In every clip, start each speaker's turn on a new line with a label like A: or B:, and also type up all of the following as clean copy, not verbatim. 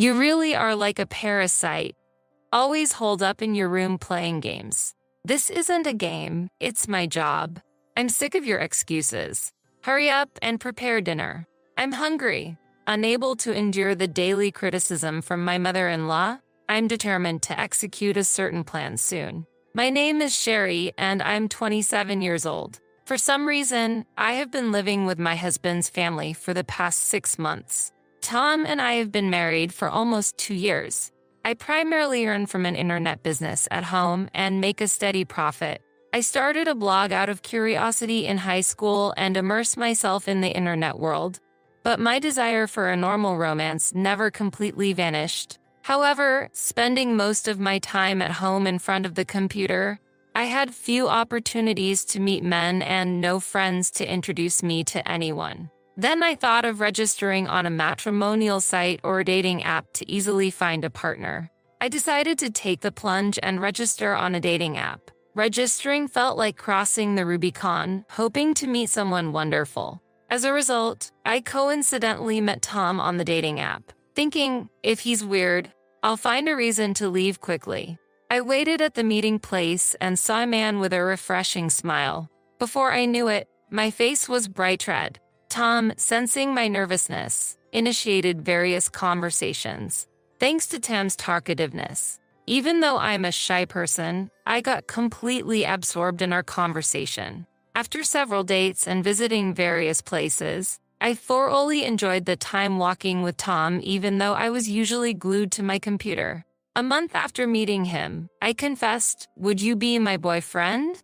A: You really are like a parasite, always holed up in your room playing games. This isn't a game, it's my job. I'm sick of your excuses. Hurry up and prepare dinner. I'm hungry. Unable to endure the daily criticism from my mother-in-law, I'm determined to execute a certain plan soon. My name is Sherry and I'm 27 years old. For some reason, I have been living with my husband's family for the past 6 months. Tom and I have been married for almost 2 years. I primarily earn from an internet business at home and make a steady profit. I started a blog out of curiosity in high school and immersed myself in the internet world, but my desire for a normal romance never completely vanished. However, spending most of my time at home in front of the computer, I had few opportunities to meet men and no friends to introduce me to anyone. Then I thought of registering on a matrimonial site or a dating app to easily find a partner. I decided to take the plunge and register on a dating app. Registering felt like crossing the Rubicon, hoping to meet someone wonderful. As a result, I coincidentally met Tom on the dating app, thinking, if he's weird, I'll find a reason to leave quickly. I waited at the meeting place and saw a man with a refreshing smile. Before I knew it, my face was bright red. Tom, sensing my nervousness, initiated various conversations. Thanks to Tam's talkativeness. Even though I'm a shy person, I got completely absorbed in our conversation. After several dates and visiting various places, I thoroughly enjoyed the time walking with Tom even though I was usually glued to my computer. A month after meeting him, I confessed, "Would you be my boyfriend?"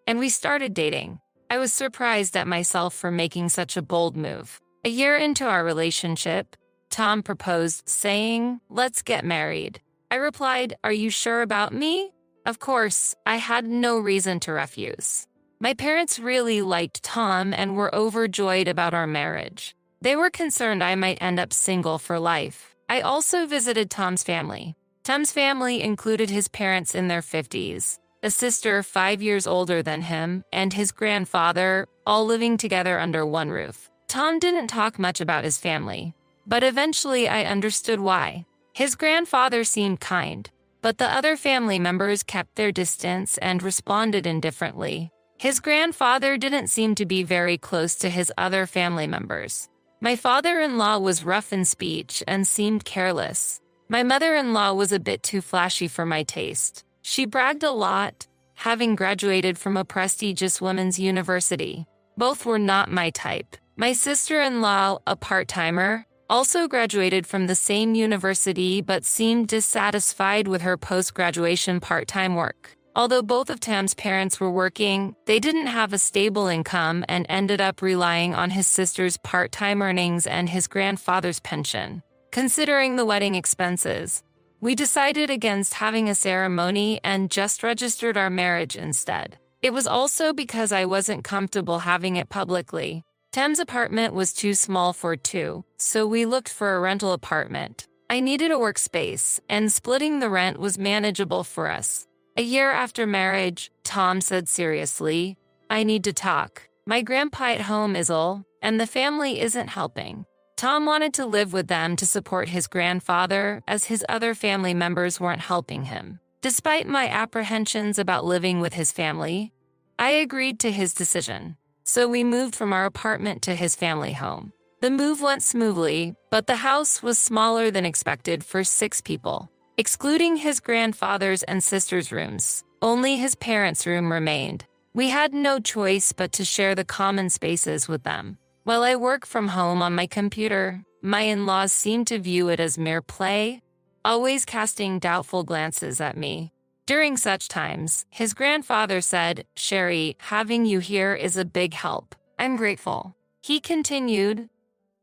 A: And we started dating. I was surprised at myself for making such a bold move. A year into our relationship, Tom proposed, saying, "Let's get married." I replied, "Are you sure about me?" Of course, I had no reason to refuse. My parents really liked Tom and were overjoyed about our marriage. They were concerned I might end up single for life. I also visited Tom's family. Tom's family included his parents in their 50s, a sister 5 years older than him, and his grandfather, all living together under one roof. Tom didn't talk much about his family, but eventually I understood why. His grandfather seemed kind, but the other family members kept their distance and responded indifferently. His grandfather didn't seem to be very close to his other family members. My father-in-law was rough in speech and seemed careless. My mother-in-law was a bit too flashy for my taste. She bragged a lot, having graduated from a prestigious women's university. Both were not my type. My sister-in-law, a part-timer, also graduated from the same university but seemed dissatisfied with her post-graduation part-time work. Although both of Tam's parents were working, they didn't have a stable income and ended up relying on his sister's part-time earnings and his grandfather's pension. Considering the wedding expenses, we decided against having a ceremony and just registered our marriage instead. It was also because I wasn't comfortable having it publicly. Tam's apartment was too small for two, so we looked for a rental apartment. I needed a workspace, and splitting the rent was manageable for us. A year after marriage, Tom said seriously, "I need to talk. My grandpa at home is ill, and the family isn't helping." Tom wanted to live with them to support his grandfather, as his other family members weren't helping him. Despite my apprehensions about living with his family, I agreed to his decision. So we moved from our apartment to his family home. The move went smoothly, but the house was smaller than expected for 6 people. Excluding his grandfather's and sister's rooms, only his parents' room remained. We had no choice but to share the common spaces with them. While I work from home on my computer, my in-laws seem to view it as mere play, always casting doubtful glances at me. During such times, his grandfather said, "Sherry, having you here is a big help. I'm grateful." He continued,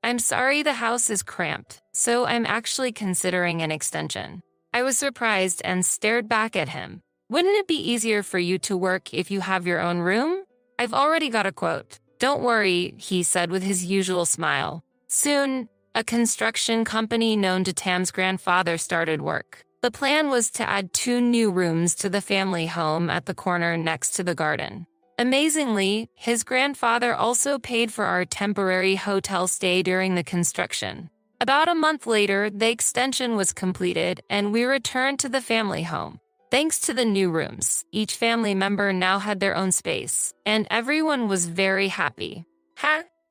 A: "I'm sorry the house is cramped, so I'm actually considering an extension." I was surprised and stared back at him. "Wouldn't it be easier for you to work if you have your own room?" "I've already got a quote." "Don't worry," he said with his usual smile. Soon, a construction company known to Tam's grandfather started work. The plan was to add 2 new rooms to the family home at the corner next to the garden. Amazingly, his grandfather also paid for our temporary hotel stay during the construction. About a month later, the extension was completed and we returned to the family home. Thanks to the new rooms, each family member now had their own space, and everyone was very happy.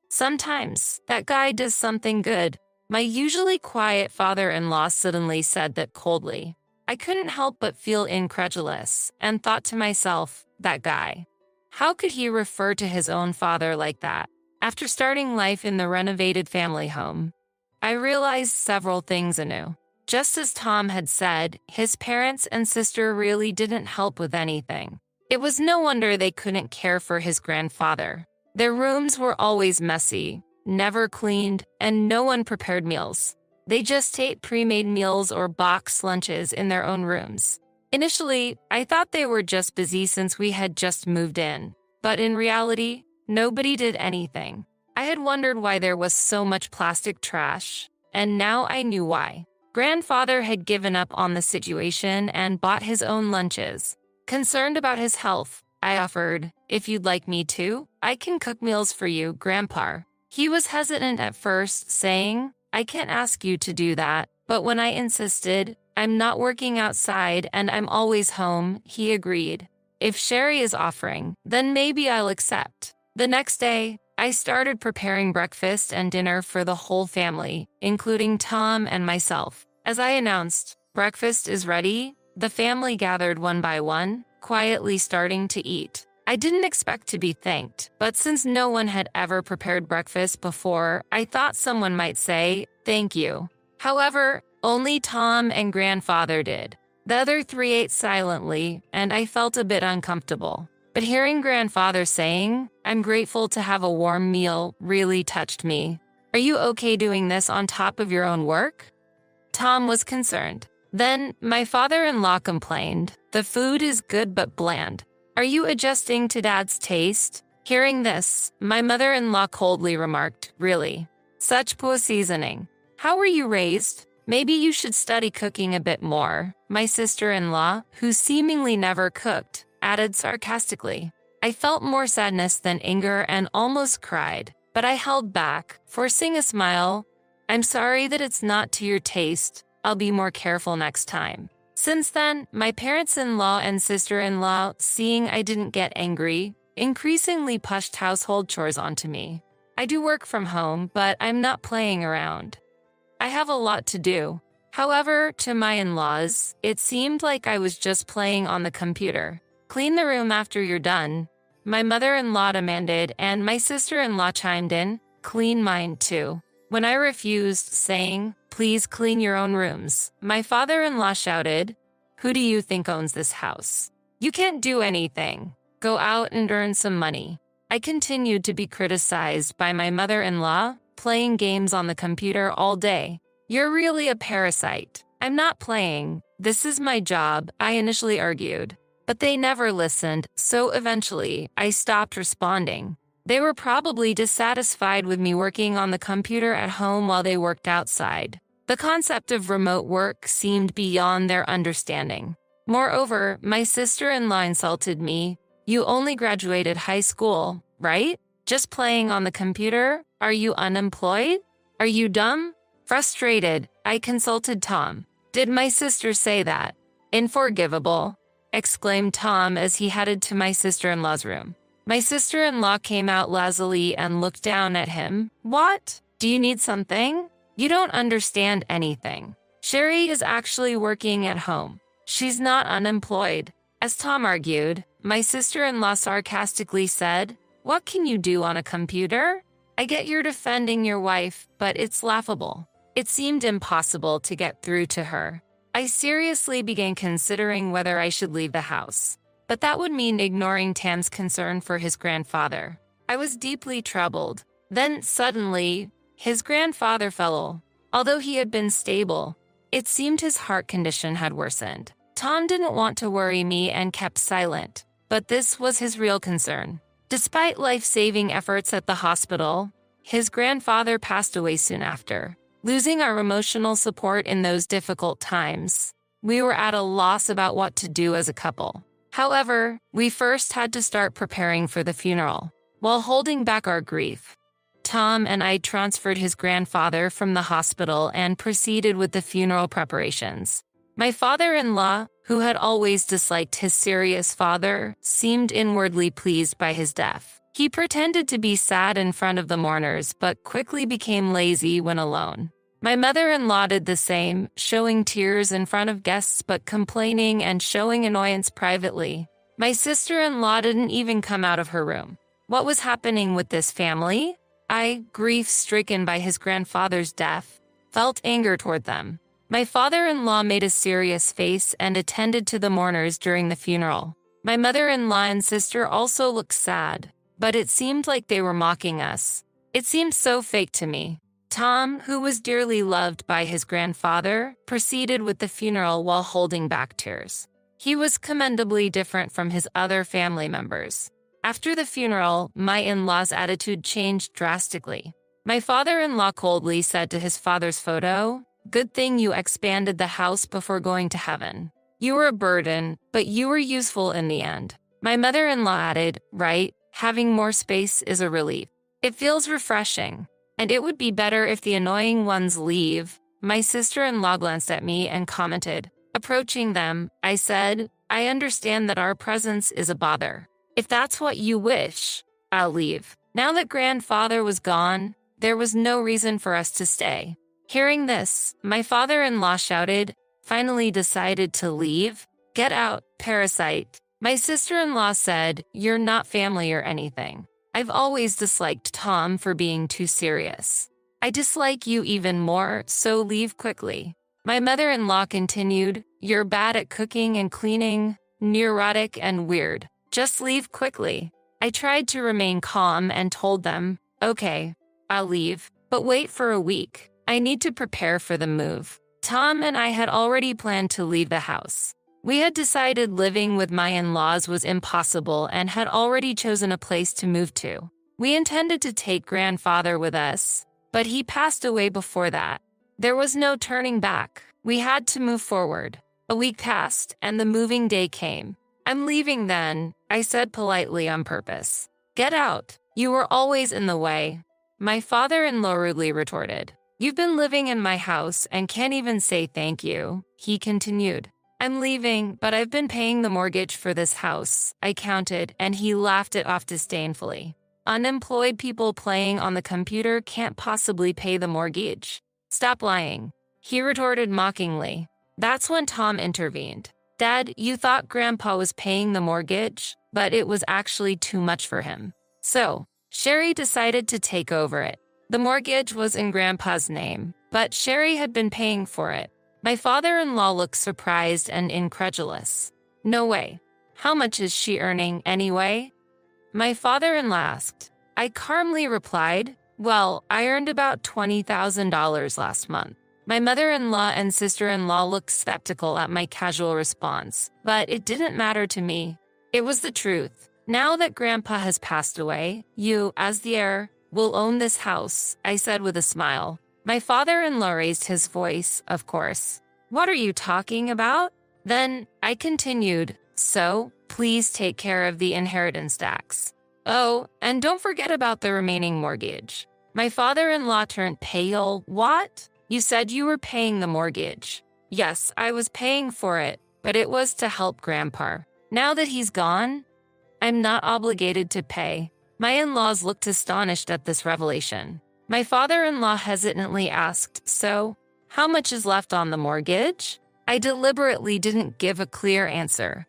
A: Sometimes that guy does something good. My usually quiet father-in-law suddenly said that coldly. I couldn't help but feel incredulous and thought to myself, that guy. How could he refer to his own father like that? After starting life in the renovated family home, I realized several things anew. Just as Tom had said, his parents and sister really didn't help with anything. It was no wonder they couldn't care for his grandfather. Their rooms were always messy, never cleaned, and no one prepared meals. They just ate pre-made meals or boxed lunches in their own rooms. Initially, I thought they were just busy since we had just moved in. But in reality, nobody did anything. I had wondered why there was so much plastic trash, and now I knew why. Grandfather had given up on the situation and bought his own lunches. Concerned about his health, I offered, if you'd like me to, I can cook meals for you, Grandpa. He was hesitant at first, saying, I can't ask you to do that, but when I insisted, I'm not working outside and I'm always home, he agreed. If Sherry is offering, then maybe I'll accept. The next day, I started preparing breakfast and dinner for the whole family, including Tom and myself. As I announced, breakfast is ready, the family gathered one by one, quietly starting to eat. I didn't expect to be thanked, but since no one had ever prepared breakfast before, I thought someone might say, thank you. However, only Tom and Grandfather did. The other three ate silently, and I felt a bit uncomfortable. But hearing Grandfather saying, I'm grateful to have a warm meal, really touched me. Are you okay doing this on top of your own work? Tom was concerned. Then, my father-in-law complained, the food is good but bland. Are you adjusting to Dad's taste? Hearing this, my mother-in-law coldly remarked, really? Such poor seasoning. How were you raised? Maybe you should study cooking a bit more, my sister-in-law, who seemingly never cooked, added sarcastically. I felt more sadness than anger and almost cried, but I held back, forcing a smile. I'm sorry that it's not to your taste. I'll be more careful next time. Since then, my parents-in-law and sister-in-law, seeing I didn't get angry, increasingly pushed household chores onto me. I do work from home, but I'm not playing around. I have a lot to do. However, to my in-laws, it seemed like I was just playing on the computer. Clean the room after you're done, my mother-in-law demanded, and my sister-in-law chimed in, clean mine too. When I refused, saying, please clean your own rooms, my father-in-law shouted, who do you think owns this house? You can't do anything. Go out and earn some money. I continued to be criticized by my mother-in-law, playing games on the computer all day. You're really a parasite. I'm not playing. This is my job, I initially argued. But they never listened, so eventually, I stopped responding. They were probably dissatisfied with me working on the computer at home while they worked outside. The concept of remote work seemed beyond their understanding. Moreover, my sister-in-law insulted me. You only graduated high school, right? Just playing on the computer? Are you unemployed? Are you dumb? Frustrated, I consulted Tom. Did my sister say that? Unforgivable, exclaimed Tom as he headed to my sister-in-law's room. My sister-in-law came out lazily and looked down at him. What? Do you need something? You don't understand anything. Sherry is actually working at home. She's not unemployed. As Tom argued, my sister-in-law sarcastically said, what can you do on a computer? I get you're defending your wife, but it's laughable. It seemed impossible to get through to her. I seriously began considering whether I should leave the house. But that would mean ignoring Tam's concern for his grandfather. I was deeply troubled. Then, suddenly, his grandfather fell ill. Although he had been stable, it seemed his heart condition had worsened. Tom didn't want to worry me and kept silent, but this was his real concern. Despite life-saving efforts at the hospital, his grandfather passed away soon after. Losing our emotional support in those difficult times, we were at a loss about what to do as a couple. However, we first had to start preparing for the funeral, while holding back our grief. Tom and I transferred his grandfather from the hospital and proceeded with the funeral preparations. My father-in-law, who had always disliked his serious father, seemed inwardly pleased by his death. He pretended to be sad in front of the mourners but quickly became lazy when alone. My mother-in-law did the same, showing tears in front of guests but complaining and showing annoyance privately. My sister-in-law didn't even come out of her room. What was happening with this family? I, grief-stricken by his grandfather's death, felt anger toward them. My father-in-law made a serious face and attended to the mourners during the funeral. My mother-in-law and sister also looked sad, but it seemed like they were mocking us. It seemed so fake to me. Tom, who was dearly loved by his grandfather, proceeded with the funeral while holding back tears. He was commendably different from his other family members. After the funeral, my in-law's attitude changed drastically. My father-in-law coldly said to his father's photo, "Good thing you expanded the house before going to heaven. You were a burden, but you were useful in the end." My mother-in-law added, "Right, having more space is a relief. It feels refreshing, and it would be better if the annoying ones leave." My sister-in-law glanced at me and commented. Approaching them, I said, "I understand that our presence is a bother. If that's what you wish, I'll leave." Now that grandfather was gone, there was no reason for us to stay. Hearing this, my father-in-law shouted, "Finally decided to leave? Get out, parasite." My sister-in-law said, "You're not family or anything. I've always disliked Tom for being too serious. I dislike you even more, so leave quickly." My mother-in-law continued, "You're bad at cooking and cleaning, neurotic and weird. Just leave quickly." I tried to remain calm and told them, "Okay, I'll leave, but wait for a week. I need to prepare for the move." Tom and I had already planned to leave the house. We had decided living with my in-laws was impossible and had already chosen a place to move to. We intended to take grandfather with us, but he passed away before that. There was no turning back. We had to move forward. A week passed, and the moving day came. "I'm leaving then," I said politely on purpose. "Get out. You were always in the way." My father-in-law rudely retorted, "You've been living in my house and can't even say thank you." He continued, "I'm leaving, but I've been paying the mortgage for this house," I counted, and he laughed it off disdainfully. "Unemployed people playing on the computer can't possibly pay the mortgage. Stop lying," he retorted mockingly. That's when Tom intervened. "Dad, you thought Grandpa was paying the mortgage, but it was actually too much for him. So, Sherry decided to take over it. The mortgage was in Grandpa's name, but Sherry had been paying for it." My father-in-law looked surprised and incredulous. "No way. How much is she earning anyway?" My father-in-law asked. I calmly replied, "Well, I earned about $20,000 last month." My mother-in-law and sister-in-law looked skeptical at my casual response, but it didn't matter to me. It was the truth. "Now that Grandpa has passed away, you, as the heir, will own this house," I said with a smile. My father-in-law raised his voice, of course. "What are you talking about?" Then I continued, "So, please take care of the inheritance tax. Oh, and don't forget about the remaining mortgage." My father-in-law turned pale. "What? You said you were paying the mortgage." "Yes, I was paying for it, but it was to help Grandpa. Now that he's gone, I'm not obligated to pay." My in-laws looked astonished at this revelation. My father-in-law hesitantly asked, "So, how much is left on the mortgage?" I deliberately didn't give a clear answer.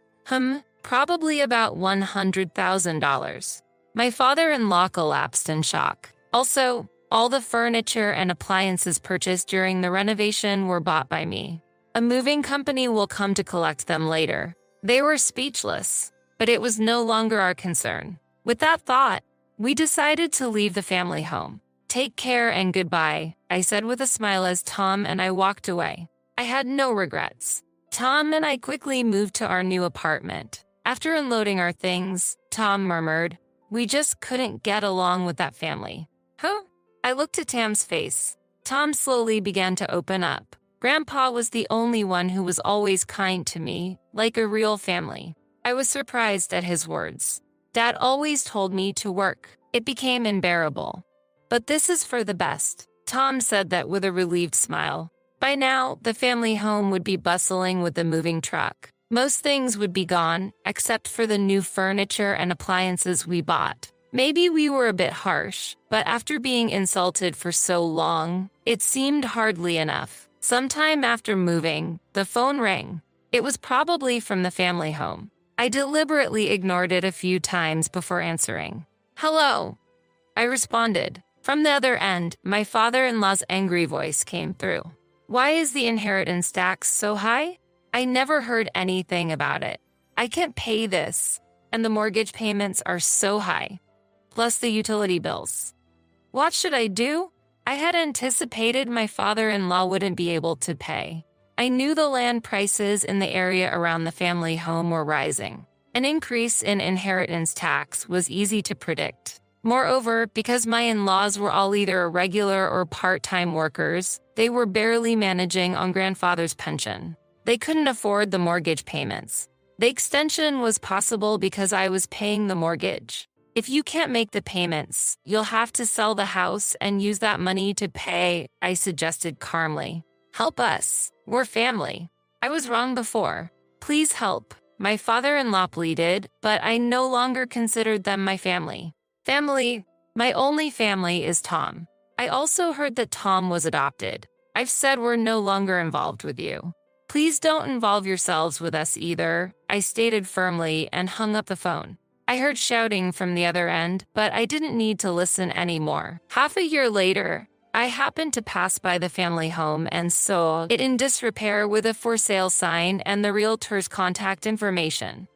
A: Probably about $100,000. My father-in-law collapsed in shock. Also, all the furniture and appliances purchased during the renovation were bought by me. A moving company will come to collect them later. They were speechless, but it was no longer our concern. With that thought, we decided to leave the family home. "Take care and goodbye," I said with a smile as Tom and I walked away. I had no regrets. Tom and I quickly moved to our new apartment. After unloading our things, Tom murmured, "We just couldn't get along with that family." "Huh?" I looked at Tam's face. Tom slowly began to open up. Grandpa was the only one who was always kind to me, like a real family. I was surprised at his words. Dad always told me to work. It became unbearable. But this is for the best. Tom said that with a relieved smile. By now, the family home would be bustling with the moving truck. Most things would be gone, except for the new furniture and appliances we bought. Maybe we were a bit harsh, but after being insulted for so long, it seemed hardly enough. Sometime after moving, the phone rang. It was probably from the family home. I deliberately ignored it a few times before answering. "Hello," I responded. From the other end, my father-in-law's angry voice came through. "Why is the inheritance tax so high? I never heard anything about it. I can't pay this, and the mortgage payments are so high. Plus the utility bills. What should I do?" I had anticipated my father-in-law wouldn't be able to pay. I knew the land prices in the area around the family home were rising. An increase in inheritance tax was easy to predict. Moreover, because my in-laws were all either regular or part-time workers, they were barely managing on grandfather's pension. They couldn't afford the mortgage payments. The extension was possible because I was paying the mortgage. "If you can't make the payments, you'll have to sell the house and use that money to pay," I suggested calmly. "Help us. We're family." I was wrong before. "Please help," my father-in-law pleaded, but I no longer considered them my family. Family. My only family is Tom. I also heard that Tom was adopted. I've said we're no longer involved with you. "Please don't involve yourselves with us either," I stated firmly and hung up the phone. I heard shouting from the other end, but I didn't need to listen anymore. Half a year later, I happened to pass by the family home and saw it in disrepair with a for sale sign and the realtor's contact information.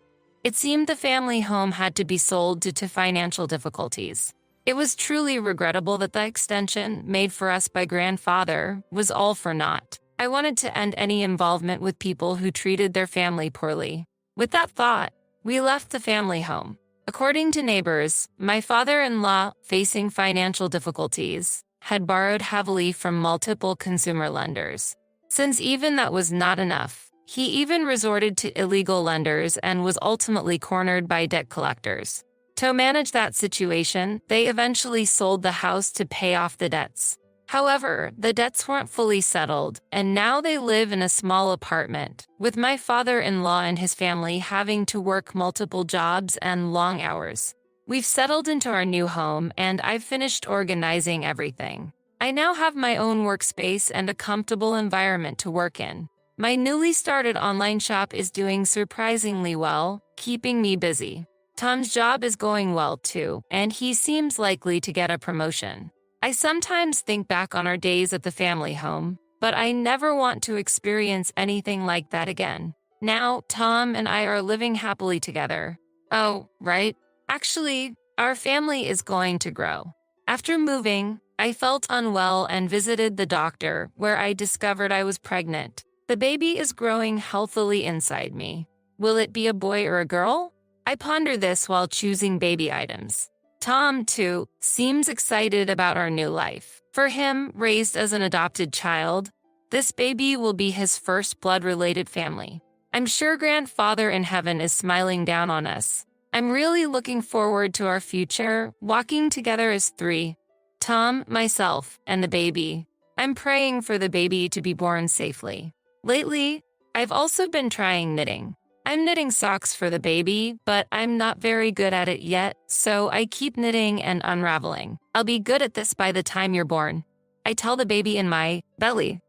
A: It seemed the family home had to be sold due to financial difficulties. It was truly regrettable that the extension made for us by grandfather was all for naught. I wanted to end any involvement with people who treated their family poorly. With that thought, we left the family home. According to neighbors, my father-in-law, facing financial difficulties, had borrowed heavily from multiple consumer lenders. Since even that was not enough, he even resorted to illegal lenders and was ultimately cornered by debt collectors. To manage that situation, they eventually sold the house to pay off the debts. However, the debts weren't fully settled, and now they live in a small apartment, with my father-in-law and his family having to work multiple jobs and long hours. We've settled into our new home, and I've finished organizing everything. I now have my own workspace and a comfortable environment to work in. My newly started online shop is doing surprisingly well, keeping me busy. Tom's job is going well too, and he seems likely to get a promotion. I sometimes think back on our days at the family home, but I never want to experience anything like that again. Now, Tom and I are living happily together. Oh, right. Actually, our family is going to grow. After moving, I felt unwell and visited the doctor, where I discovered I was pregnant. The baby is growing healthily inside me. Will it be a boy or a girl? I ponder this while choosing baby items. Tom, too, seems excited about our new life. For him, raised as an adopted child, this baby will be his first blood-related family. I'm sure grandfather in heaven is smiling down on us. I'm really looking forward to our future, walking together as three. Tom, myself, and the baby. I'm praying for the baby to be born safely. Lately, I've also been trying knitting. I'm knitting socks for the baby, but I'm not very good at it yet, so I keep knitting and unraveling. I'll be good at this by the time you're born. I tell the baby in my belly.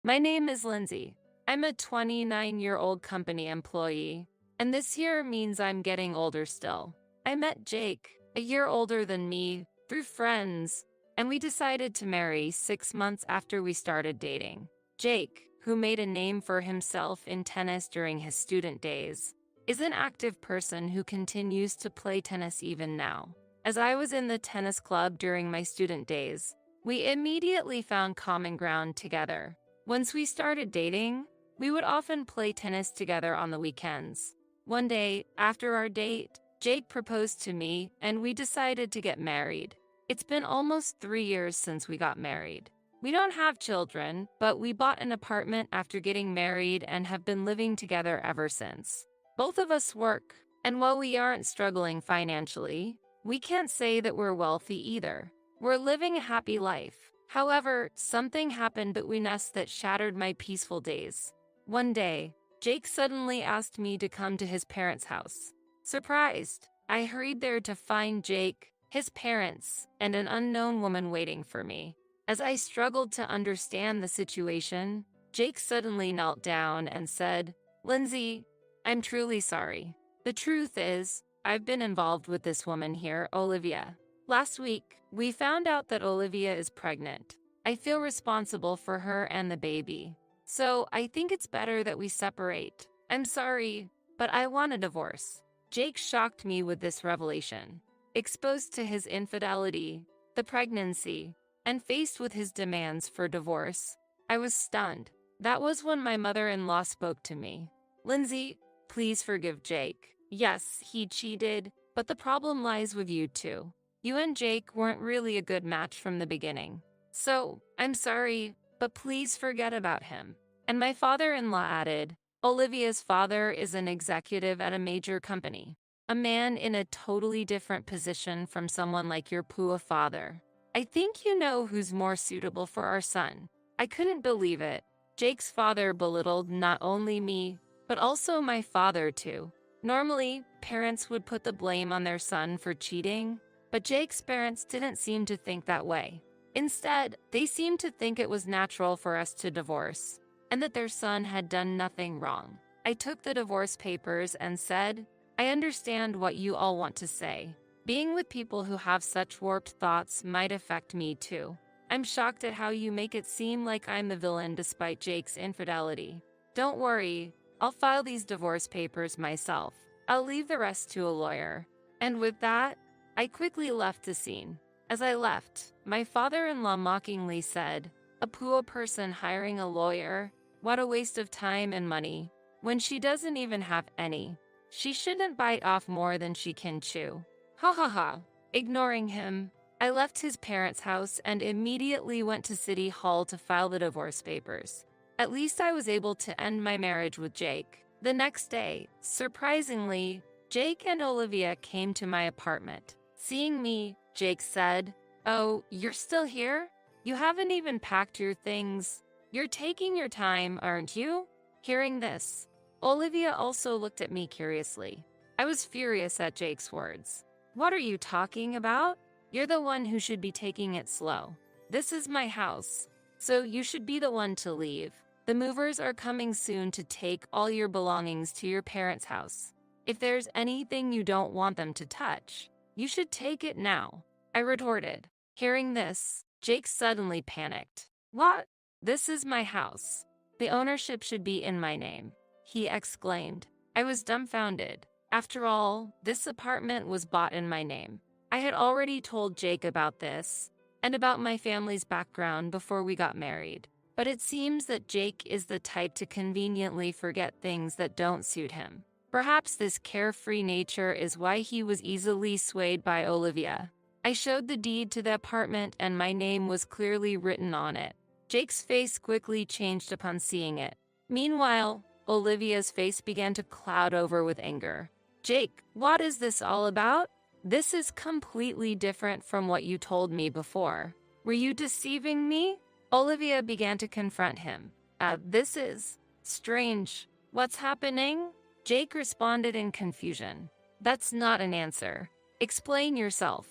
A: My name is Lindsay. I'm a 29-year-old company employee, and this year means I'm getting older still. I met Jake, a year older than me, through friends, and we decided to marry 6 months after we started dating. Jake, who made a name for himself in tennis during his student days, is an active person who continues to play tennis even now. As I was in the tennis club during my student days, we immediately found common ground together. Once we started dating, we would often play tennis together on the weekends. One day, after our date, Jake proposed to me, and we decided to get married. It's been almost 3 years since we got married. We don't have children, but we bought an apartment after getting married and have been living together ever since. Both of us work, and while we aren't struggling financially, we can't say that we're wealthy either. We're living a happy life. However, something happened between us that shattered my peaceful days. One day, Jake suddenly asked me to come to his parents' house. Surprised, I hurried there to find Jake, his parents, and an unknown woman waiting for me. As I struggled to understand the situation, Jake suddenly knelt down and said, "Lindsay, I'm truly sorry. The truth is, I've been involved with this woman here, Olivia. Last week, we found out that Olivia is pregnant. I feel responsible for her and the baby. So I think it's better that we separate. I'm sorry, but I want a divorce." Jake shocked me with this revelation. Exposed to his infidelity, the pregnancy, and faced with his demands for divorce, I was stunned. That was when my mother-in-law spoke to me. "Lindsay, please forgive Jake. Yes, he cheated, but the problem lies with you too. You and Jake weren't really a good match from the beginning. So, I'm sorry, but please forget about him." And my father-in-law added, "Olivia's father is an executive at a major company. A man in a totally different position from someone like your poor father. I think you know who's more suitable for our son." I couldn't believe it. Jake's father belittled not only me, but also my father too. Normally, parents would put the blame on their son for cheating, but Jake's parents didn't seem to think that way. Instead, they seemed to think it was natural for us to divorce, and that their son had done nothing wrong. I took the divorce papers and said, "I understand what you all want to say. Being with people who have such warped thoughts might affect me too. I'm shocked at how you make it seem like I'm the villain despite Jake's infidelity. Don't worry, I'll file these divorce papers myself. I'll leave the rest to a lawyer." And with that, I quickly left the scene. As I left, my father-in-law mockingly said, "A poor person hiring a lawyer? What a waste of time and money, when she doesn't even have any. She shouldn't bite off more than she can chew." Ha ha ha. Ignoring him, I left his parents' house and immediately went to City Hall to file the divorce papers. At least I was able to end my marriage with Jake. The next day, surprisingly, Jake and Olivia came to my apartment. Seeing me, Jake said, "Oh, you're still here? You haven't even packed your things. You're taking your time, aren't you?" Hearing this, Olivia also looked at me curiously. I was furious at Jake's words. "What are you talking about? You're the one who should be taking it slow. This is my house, so you should be the one to leave. The movers are coming soon to take all your belongings to your parents' house. If there's anything you don't want them to touch, you should take it now," I retorted. Hearing this, Jake suddenly panicked. "What? This is my house. The ownership should be in my name," he exclaimed. I was dumbfounded. After all, this apartment was bought in my name. I had already told Jake about this, and about my family's background before we got married. But it seems that Jake is the type to conveniently forget things that don't suit him. Perhaps this carefree nature is why he was easily swayed by Olivia. I showed the deed to the apartment and my name was clearly written on it. Jake's face quickly changed upon seeing it. Meanwhile, Olivia's face began to cloud over with anger. "Jake, what is this all about? This is completely different from what you told me before. Were you deceiving me?" Olivia began to confront him. This is strange. What's happening?" Jake responded in confusion. "That's not an answer. Explain yourself."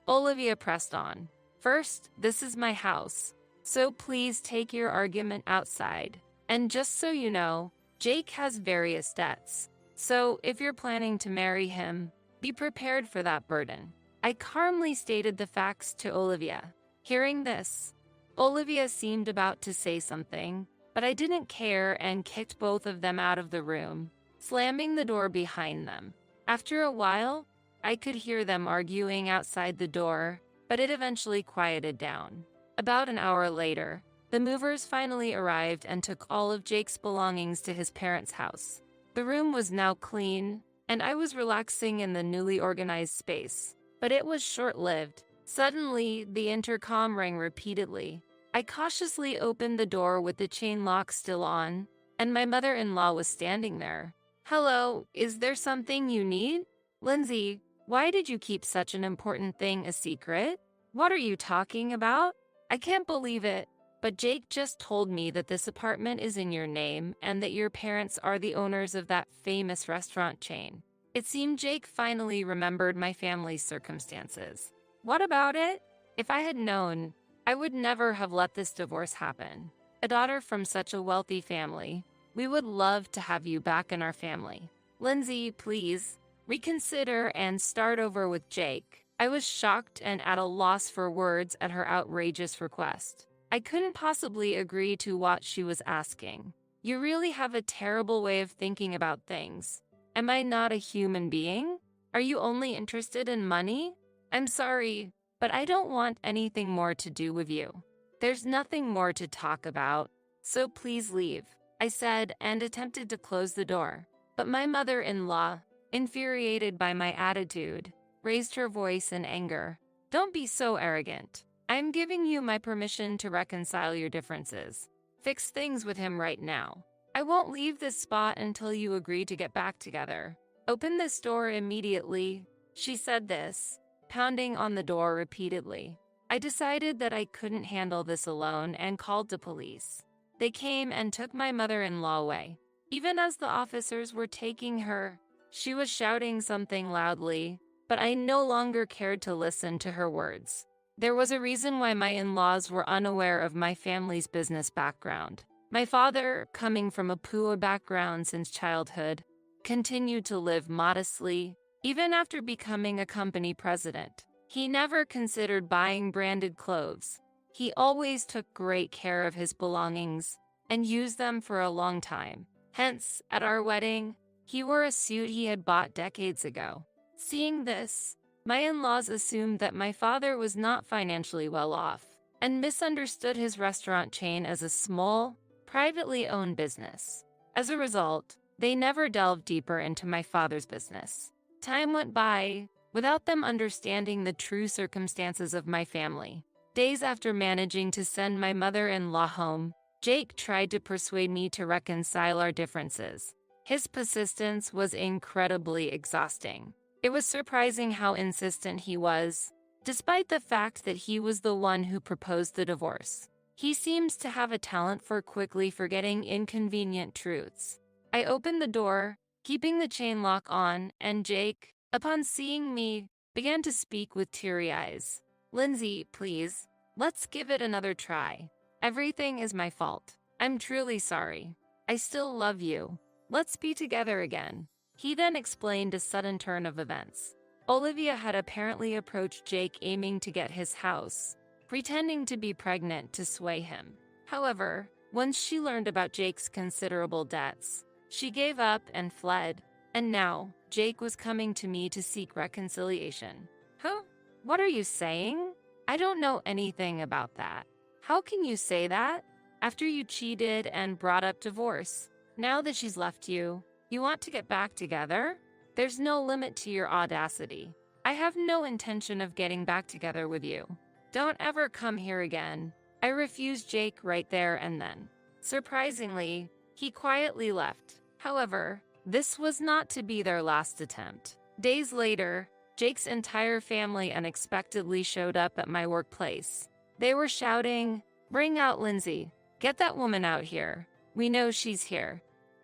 A: Olivia pressed on. "First, this is my house, so please take your argument outside. And just so you know, Jake has various debts. So if you're planning to marry him, be prepared for that burden." I calmly stated the facts to Olivia. Hearing this, Olivia seemed about to say something, but I didn't care and kicked both of them out of the room, slamming the door behind them. After a while, I could hear them arguing outside the door, but it eventually quieted down. About an hour later, the movers finally arrived and took all of Jake's belongings to his parents' house. The room was now clean, and I was relaxing in the newly organized space. But it was short-lived. Suddenly, the intercom rang repeatedly. I cautiously opened the door with the chain lock still on, and my mother-in-law was standing there. Hello, is there something you need? Lindsay, why did you keep such an important thing a secret? What are you talking about? I can't believe it, but Jake just told me that this apartment is in your name and that your parents are the owners of that famous restaurant chain. It seemed Jake finally remembered my family's circumstances. What about it? If I had known, I would never have let this divorce happen. A daughter from such a wealthy family. We would love to have you back in our family. Lindsay, please, reconsider and start over with Jake. I was shocked and at a loss for words at her outrageous request. I couldn't possibly agree to what she was asking. You really have a terrible way of thinking about things. Am I not a human being? Are you only interested in money? I'm sorry, but I don't want anything more to do with you. There's nothing more to talk about, so please leave, I said and attempted to close the door. But my mother-in-law, infuriated by my attitude, raised her voice in anger. Don't be so arrogant. I'm giving you my permission to reconcile your differences. Fix things with him right now. I won't leave this spot until you agree to get back together. Open this door immediately. She said this, pounding on the door repeatedly. I decided that I couldn't handle this alone and called the police. They came and took my mother-in-law away. Even as the officers were taking her, she was shouting something loudly, but I no longer cared to listen to her words. There was a reason why my in-laws were unaware of my family's business background. My father, coming from a poor background since childhood, continued to live modestly, even after becoming a company president. He never considered buying branded clothes. He always took great care of his belongings and used them for a long time. Hence, at our wedding, he wore a suit he had bought decades ago. Seeing this, my in-laws assumed that my father was not financially well off and misunderstood his restaurant chain as a small, privately owned business. As a result, they never delved deeper into my father's business. Time went by without them understanding the true circumstances of my family. Days after managing to send my mother-in-law home, Jake tried to persuade me to reconcile our differences. His persistence was incredibly exhausting. It was surprising how insistent he was, despite the fact that he was the one who proposed the divorce. He seems to have a talent for quickly forgetting inconvenient truths. I opened the door, keeping the chain lock on, and Jake, upon seeing me, began to speak with teary eyes. Lindsay, please, let's give it another try. Everything is my fault. I'm truly sorry. I still love you. Let's be together again. He then explained a sudden turn of events. Olivia had apparently approached Jake aiming to get his house, pretending to be pregnant to sway him. However, once she learned about Jake's considerable debts, she gave up and fled, and now Jake was coming to me to seek reconciliation. Huh? What are you saying? I don't know anything about that. How can you say that? After you cheated and brought up divorce, now that she's left you, you want to get back together? There's no limit to your audacity. I have no intention of getting back together with you. Don't ever come here again. I refused Jake right there and then. Surprisingly, he quietly left. However, this was not to be their last attempt. Days later, Jake's entire family unexpectedly showed up at my workplace. They were shouting, "Bring out Lindsay. Get that woman out here. We know she's here,"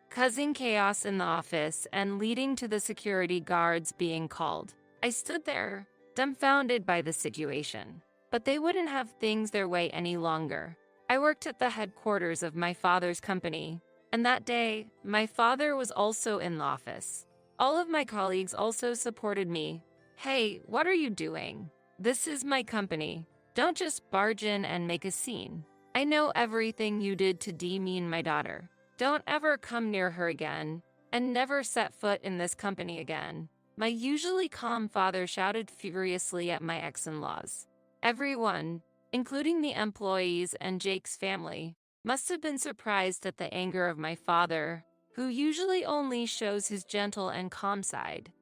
A: causing chaos in the office and leading to the security guards being called. I stood there, dumbfounded by the situation. But they wouldn't have things their way any longer. I worked at the headquarters of my father's company, and that day, my father was also in the office. All of my colleagues also supported me. Hey, what are you doing? This is my company. Don't just barge in and make a scene. I know everything you did to demean my daughter. Don't ever come near her again, and never set foot in this company again. My usually calm father shouted furiously at my ex-in-laws. Everyone, including the employees and Jake's family, must have been surprised at the anger of my father, who usually only shows his gentle and calm side.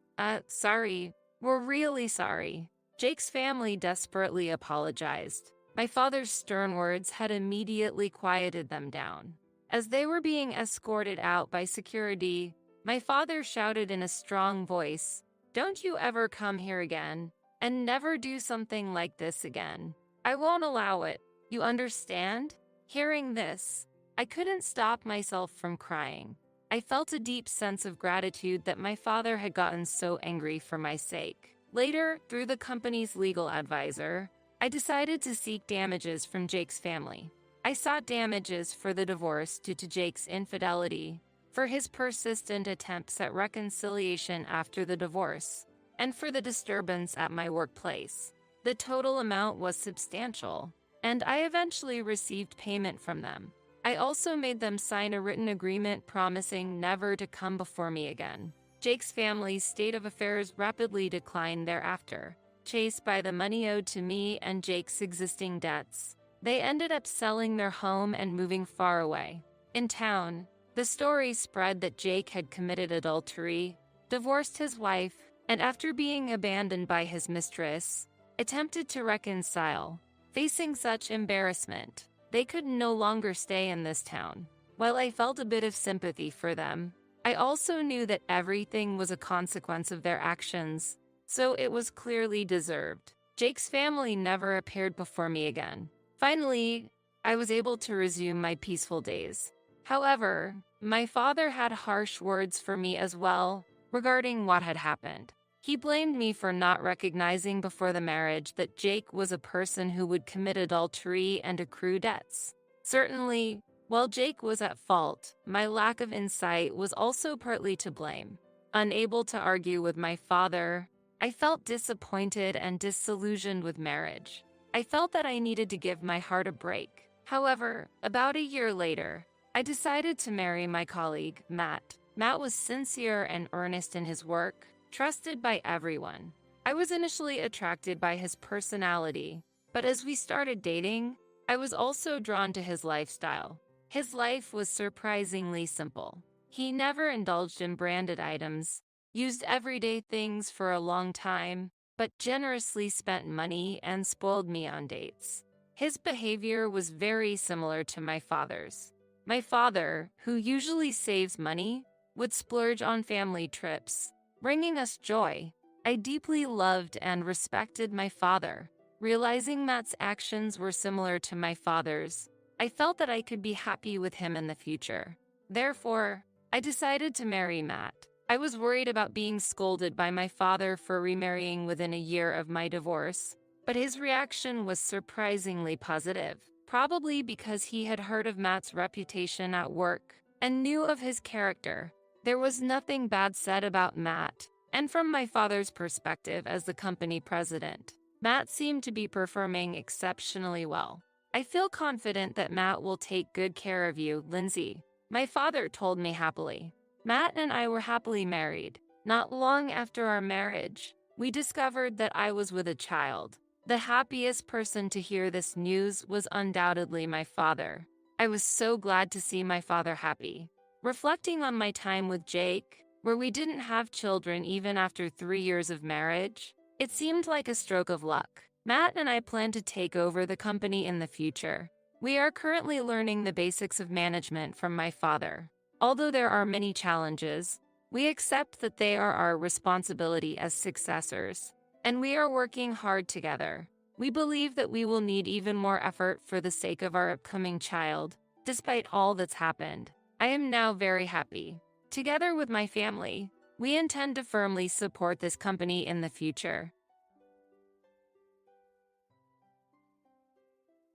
A: Sorry. We're really sorry. Jake's family desperately apologized. My father's stern words had immediately quieted them down. As they were being escorted out by security, My father shouted in a strong voice, "Don't you ever come here again, and never do something like this again. I won't allow it. You understand?" Hearing this, I couldn't stop myself from crying. I felt a deep sense of gratitude that my father had gotten so angry for my sake. Later, through the company's legal advisor, I decided to seek damages from Jake's family. I sought damages for the divorce due to Jake's infidelity, for his persistent attempts at reconciliation after the divorce, and for the disturbance at my workplace. The total amount was substantial, and I eventually received payment from them. I also made them sign a written agreement promising never to come before me again. Jake's family's state of affairs rapidly declined thereafter, chased by the money owed to me and Jake's existing debts. They ended up selling their home and moving far away. In town, the story spread that Jake had committed adultery, divorced his wife, and after being abandoned by his mistress, attempted to reconcile. Facing such embarrassment, they could no longer stay in this town. While I felt a bit of sympathy for them, I also knew that everything was a consequence of their actions, so it was clearly deserved. Jake's family never appeared before me again. Finally, I was able to resume my peaceful days. However, my father had harsh words for me as well regarding what had happened. He blamed me for not recognizing before the marriage that Jake was a person who would commit adultery and accrue debts. Certainly, while Jake was at fault, my lack of insight was also partly to blame. Unable to argue with my father, I felt disappointed and disillusioned with marriage. I felt that I needed to give my heart a break. However, about a year later, I decided to marry my colleague, Matt. Matt was sincere and earnest in his work, trusted by everyone. I was initially attracted by his personality, but as we started dating, I was also drawn to his lifestyle. His life was surprisingly simple. He never indulged in branded items, used everyday things for a long time, but generously spent money and spoiled me on dates. His behavior was very similar to my father's. My father, who usually saves money, would splurge on family trips, bringing us joy. I deeply loved and respected my father. Realizing Matt's actions were similar to my father's, I felt that I could be happy with him in the future. Therefore, I decided to marry Matt. I was worried about being scolded by my father for remarrying within a year of my divorce, but his reaction was surprisingly positive, probably because he had heard of Matt's reputation at work and knew of his character. There was nothing bad said about Matt, and from my father's perspective as the company president, Matt seemed to be performing exceptionally well. "I feel confident that Matt will take good care of you, Lindsay," my father told me happily. Matt and I were happily married. Not long after our marriage, we discovered that I was with a child. The happiest person to hear this news was undoubtedly my father. I was so glad to see my father happy. Reflecting on my time with Jake, where we didn't have children even after 3 years of marriage, it seemed like a stroke of luck. Matt and I plan to take over the company in the future. We are currently learning the basics of management from my father. Although there are many challenges, we accept that they are our responsibility as successors, and we are working hard together. We believe that we will need even more effort for the sake of our upcoming child, despite all that's happened. I am now very happy. Together with my family, we intend to firmly support this company in the future.